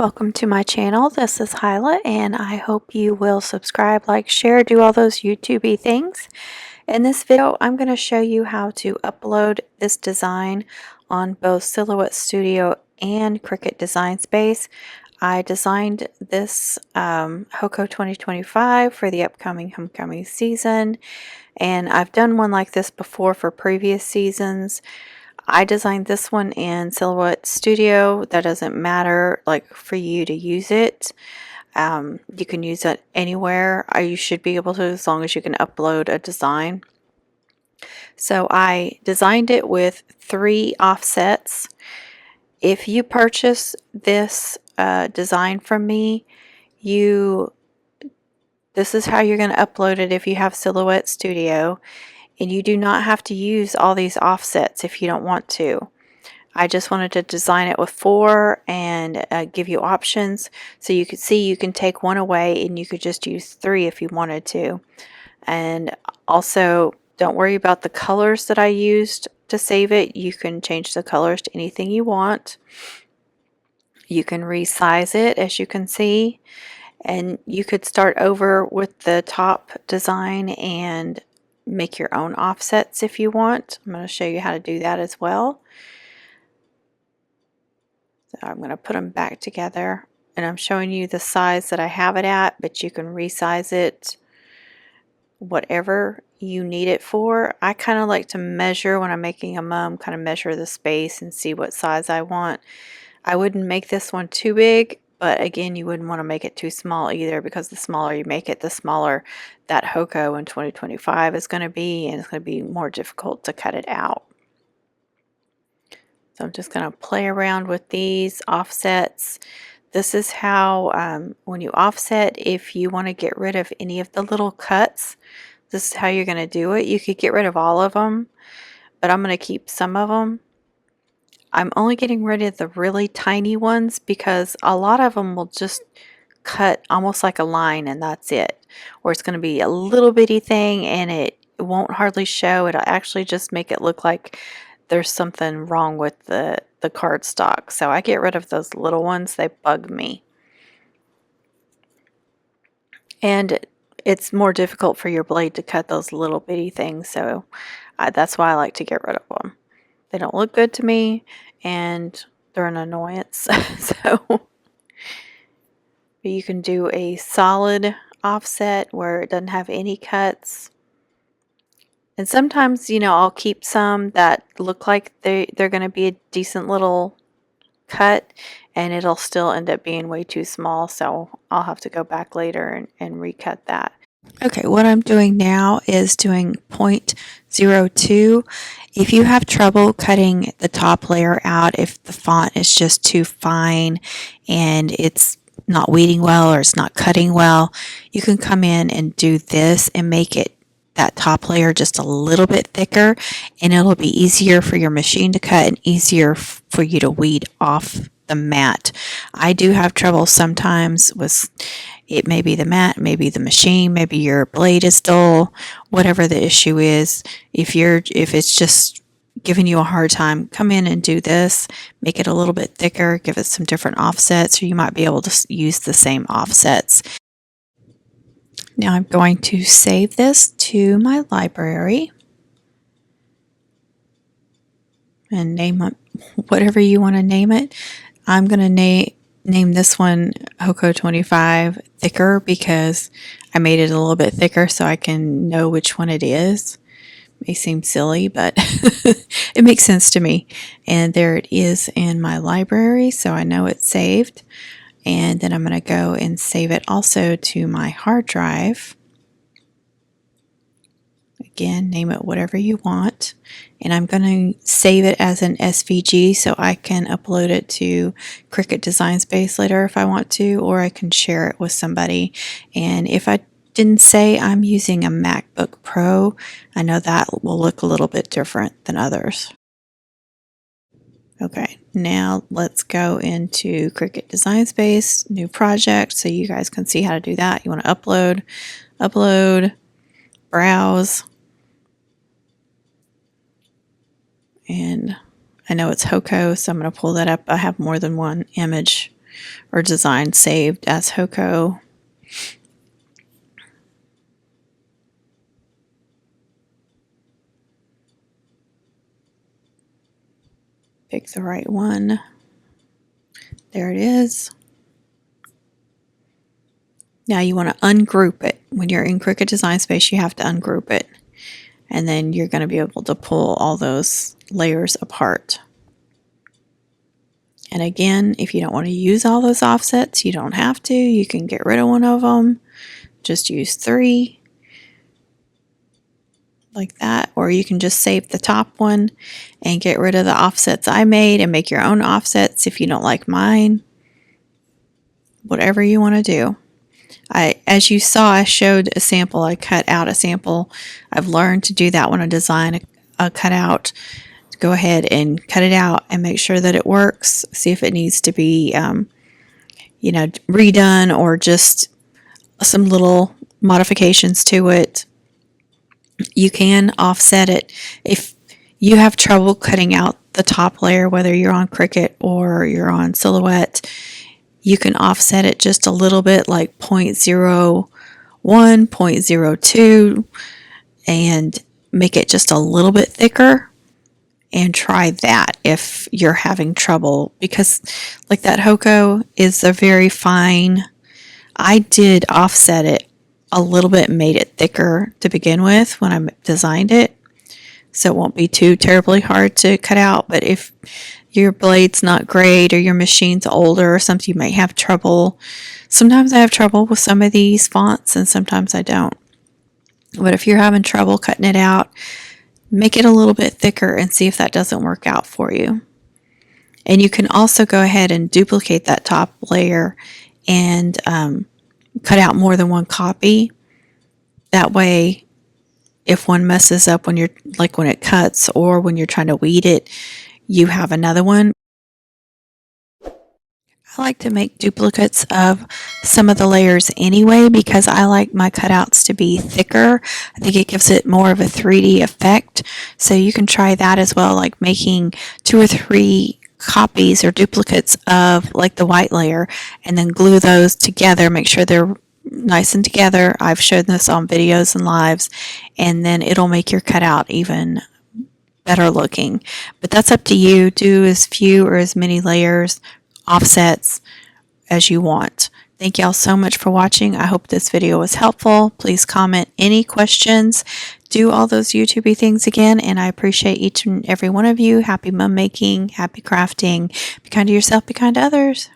Welcome to my channel. This is Hyla, and I hope you will subscribe, like, share, do all those YouTube-y things. In this video, I'm going to show you how to upload this design on both Silhouette Studio and Cricut Design Space. I designed this Hoko 2025 for the upcoming homecoming season, and I've done one like this before for previous seasons. I designed this one in Silhouette Studio. That doesn't matter, like, for you to use it. You can use it anywhere. You should be able to, as long as you can upload a design. So I designed it with 3 offsets. If you purchase this design from me, this is how you're going to upload it if you have Silhouette Studio. And you do not have to use all these offsets if you don't want to. I just wanted to design it with 4 and give you options so you could see you can take one away and you could just use 3 if you wanted to. And also, don't worry about the colors that I used to save it. You can change the colors to anything you want. You can resize it, as you can see, and you could start over with the top design and make your own offsets if you want. I'm going to show you how to do that as well. So I'm going to put them back together, and I'm showing you the size that I have it at, but you can resize it whatever you need it for. I kind of like to measure when I'm making a mum, kind of measure the space and see what size I want. I wouldn't make this one too big, but again, you wouldn't want to make it too small either, because the smaller you make it, the smaller that Hoko in 2025 is going to be, and it's going to be more difficult to cut it out. So I'm just going to play around with these offsets. This is how, when you offset, if you want to get rid of any of the little cuts, this is how you're going to do it. You could get rid of all of them, but I'm going to keep some of them. I'm only getting rid of the really tiny ones because a lot of them will just cut almost like a line and that's it. Or it's going to be a little bitty thing and it won't hardly show. It'll actually just make it look like there's something wrong with the cardstock. So I get rid of those little ones. They bug me. And it's more difficult for your blade to cut those little bitty things. So that's why I like to get rid of them. They don't look good to me, and they're an annoyance. So you can do a solid offset where it doesn't have any cuts. And sometimes, you know, I'll keep some that look like they're going to be a decent little cut, and it'll still end up being way too small. So I'll have to go back later and recut that. Okay, what I'm doing now is doing 0.02. If you have trouble cutting the top layer out, if the font is just too fine and it's not weeding well or it's not cutting well, you can come in and do this and make it that top layer just a little bit thicker, and it'll be easier for your machine to cut and easier for you to weed off the mat. I do have trouble sometimes with it. May be the mat, maybe the machine, maybe your blade is dull, whatever the issue is. If it's just giving you a hard time, come in and do this, make it a little bit thicker, give it some different offsets, or you might be able to use the same offsets. Now I'm going to save this to my library and name it whatever you want to name it. I'm going to name this one Hoko 25 thicker because I made it a little bit thicker so I can know which one it is. It may seem silly, but it makes sense to me. And there it is in my library, so I know it's saved. And then I'm going to go and save it also to my hard drive. Again, name it whatever you want. And I'm going to save it as an SVG so I can upload it to Cricut Design Space later if I want to, or I can share it with somebody. And if I didn't say I'm using a MacBook Pro, I know that will look a little bit different than others. Okay, now let's go into Cricut Design Space, new project, so you guys can see how to do that. You want to upload, browse, and I know it's Hoko, so I'm going to pull that up. I have more than one image or design saved as Hoko. Pick the right one. There it is. Now you want to ungroup it. When you're in Cricut Design Space, you have to ungroup it. And then you're going to be able to pull all those layers apart. And again, if you don't want to use all those offsets, you don't have to. You can get rid of one of them. Just use 3. Like that. Or you can just save the top one and get rid of the offsets I made and make your own offsets if you don't like mine. Whatever you want to do. As you saw, I showed a sample. I cut out a sample. I've learned to do that when I design a cutout. Go ahead and cut it out and make sure that it works. See if it needs to be, redone or just some little modifications to it. You can offset it. If you have trouble cutting out the top layer, whether you're on Cricut or you're on Silhouette, you can offset it just a little bit, like 0.01, 0.02, and make it just a little bit thicker, and try that if you're having trouble, because like that Hoko is a very fine. I did offset it a little bit and made it thicker to begin with when I designed it, so it won't be too terribly hard to cut out. But if your blade's not great or your machine's older or something, you might have trouble. Sometimes I have trouble with some of these fonts and sometimes I don't. But if you're having trouble cutting it out, make it a little bit thicker and see if that doesn't work out for you. And you can also go ahead and duplicate that top layer and cut out more than one copy. That way, if one messes up when it cuts or when you're trying to weed it, you have another one. I like to make duplicates of some of the layers anyway because I like my cutouts to be thicker. I think it gives it more of a 3D effect. So you can try that as well, like making 2 or 3 copies or duplicates of like the white layer and then glue those together, make sure they're nice and together. I've shown this on videos and lives, and then it'll make your cutout even better looking. But that's up to you. Do as few or as many layers, offsets as you want. Thank y'all so much for watching. I hope this video was helpful. Please comment any questions. Do all those YouTubey things again, and I appreciate each and every one of you. Happy mum making, happy crafting. Be kind to yourself, be kind to others.